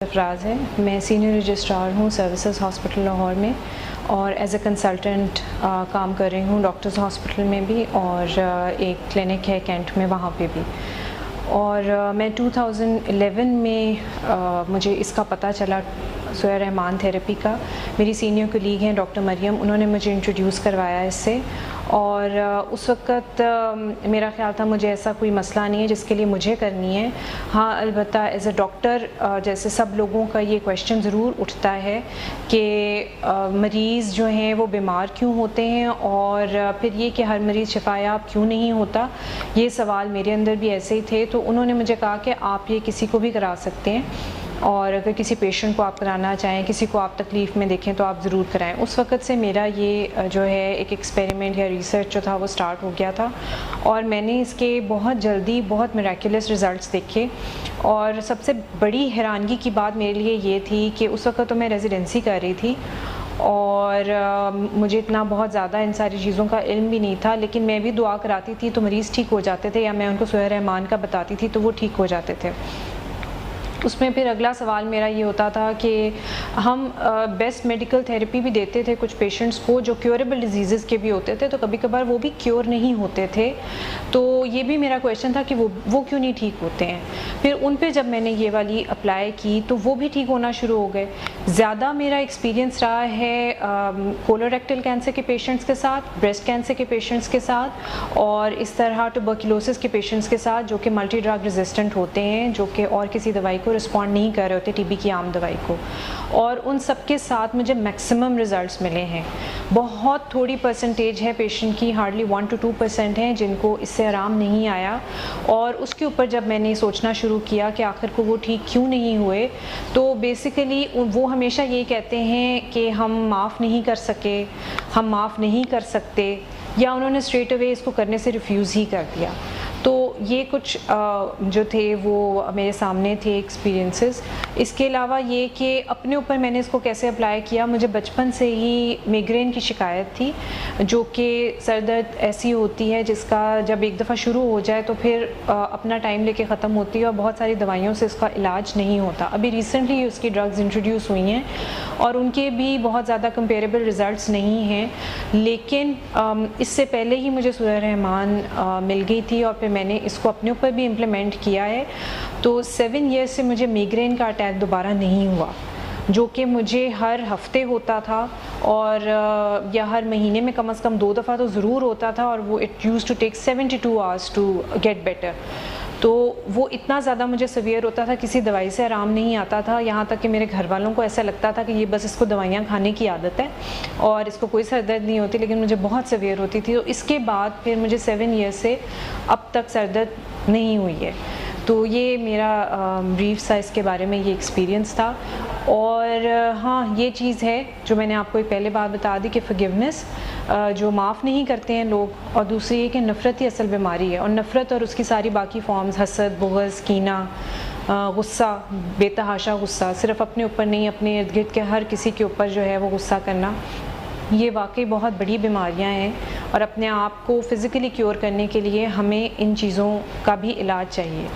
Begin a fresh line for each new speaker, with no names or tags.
सरफराज है। मैं senior registrar हूँ सर्विसेज हॉस्पिटल लाहौर में और एज ए कंसल्टेंट काम कर रही हूँ डॉक्टर्स हॉस्पिटल में भी और एक क्लिनिक है कैंट में वहाँ पे भी। और मैं 2011 में मुझे इसका पता चला सोया रहमान थेरेपी का। मेरी सीनियर कोलीग हैं डॉक्टर मरियम, उन्होंने मुझे इंट्रोड्यूस करवाया इससे। और उस वक़्त मेरा ख़्याल था मुझे ऐसा कोई मसला नहीं है जिसके लिए मुझे करनी है। हाँ, अलबत्ता एज ए डॉक्टर जैसे सब लोगों का ये क्वेश्चन ज़रूर उठता है कि मरीज़ जो हैं वो बीमार क्यों होते हैं और फिर ये कि हर मरीज़ शिफायाब क्यों नहीं होता। ये सवाल मेरे अंदर भी ऐसे ही थे। तो उन्होंने मुझे कहा कि आप ये किसी को भी करा सकते हैं और अगर किसी पेशेंट को आप कराना चाहें, किसी को आप तकलीफ़ में देखें तो आप ज़रूर कराएं। उस वक़्त से मेरा ये जो है एक एक्सपेरिमेंट या रिसर्च जो था वो स्टार्ट हो गया था और मैंने इसके बहुत जल्दी बहुत मिरेकुलस रिज़ल्ट्स देखे। और सबसे बड़ी हैरानगी की बात मेरे लिए ये थी कि उस वक़्त तो मैं रेजिडेंसी कर रही थी और मुझे इतना बहुत ज़्यादा इन सारी चीज़ों का इल्म भी नहीं था, लेकिन मैं भी दुआ कराती थी तो मरीज़ ठीक हो जाते थे या मैं उनको सोया रहमान का बताती थी तो वो ठीक हो जाते थे। उसमें फिर अगला सवाल मेरा ये होता था कि हम बेस्ट मेडिकल थेरेपी भी देते थे कुछ पेशेंट्स को जो क्योरेबल डिजीज़ के भी होते थे, तो कभी कभार वो भी क्योर नहीं होते थे। तो ये भी मेरा क्वेश्चन था कि वो क्यों नहीं ठीक होते हैं। फिर उन पे जब मैंने ये वाली अप्लाई की तो वो भी ठीक होना शुरू हो गए। ज़्यादा मेरा एक्सपीरियंस रहा है कोलोरेक्टल कैंसर के पेशेंट्स के साथ, ब्रेस्ट कैंसर के पेशेंट्स के साथ और इस तरह ट्यूबरकुलोसिस के पेशेंट्स के साथ जो कि मल्टी ड्रग रेजिस्टेंट होते हैं, जो कि और किसी दवाई को रिस्पॉन्ड नहीं कर रहे होते, टीबी की आम दवाई को। और उन सब के साथ मुझे मैक्सिमम रिजल्ट्स मिले हैं। बहुत थोड़ी परसेंटेज है पेशेंट की, हार्डली 1 to 2% हैं जिनको इससे आराम नहीं आया। और उसके ऊपर जब मैंने सोचना शुरू किया कि आखिर को वो ठीक क्यों नहीं हुए, तो बेसिकली वो हमेशा ये कहते हैं कि हम माफ़ नहीं कर सके, हम माफ़ नहीं कर सकते, या उन्होंने स्ट्रेट अवे इसको करने से रिफ्यूज़ ही कर दिया। तो ये कुछ जो थे वो मेरे सामने थे एक्सपीरियंसेस। इसके अलावा ये कि अपने ऊपर मैंने इसको कैसे अप्लाई किया, मुझे बचपन से ही माइग्रेन की शिकायत थी, जो कि सर दर्द ऐसी होती है जिसका जब एक दफ़ा शुरू हो जाए तो फिर अपना टाइम लेके ख़त्म होती है और बहुत सारी दवाइयों से इसका इलाज नहीं होता। अभी रिसेंटली उसकी ड्रग्स इंट्रोड्यूस हुई हैं और उनके भी बहुत ज़्यादा कंपेरेबल रिज़ल्ट्स नहीं हैं, लेकिन इससे पहले ही मुझे सोया रहमान मिल गई थी और फिर मैंने इसको अपने ऊपर भी इम्प्लीमेंट किया है। तो 7 ईयर्स से मुझे माइग्रेन का अटैक दोबारा नहीं हुआ, जो कि मुझे हर हफ्ते होता था और या हर महीने में कम से कम 2 दफ़ा तो ज़रूर होता था और वो it use to take 72 hours to get better. तो वो इतना ज़्यादा मुझे सीवियर होता था, किसी दवाई से आराम नहीं आता था। यहाँ तक कि मेरे घर वालों को ऐसा लगता था कि ये बस इसको दवाइयाँ खाने की आदत है और इसको कोई सर दर्द नहीं होती, लेकिन मुझे बहुत सीवियर होती थी। तो इसके बाद फिर मुझे 7 ईयर्स से अब तक सर दर्द नहीं हुई है। तो ये मेरा ब्रीफ सा इसके बारे में ये एक्सपीरियंस था। और हाँ, ये चीज़ है जो मैंने आपको एक पहले बात बता दी कि फॉरगिवनेस जो माफ़ नहीं करते हैं लोग, और दूसरी ये कि नफ़रत ही असल बीमारी है। और नफ़रत और उसकी सारी बाकी फॉर्म्स, हसद, बुग़्ज़, कीना, गुस्सा, बेतहाशा गुस्सा, सिर्फ़ अपने ऊपर नहीं अपने इर्द गिर्द के हर किसी के ऊपर जो है वो गुस्सा करना, ये वाकई बहुत बड़ी बीमारियां हैं। और अपने आप को फ़िज़िकली क्योर करने के लिए हमें इन चीज़ों का भी इलाज चाहिए।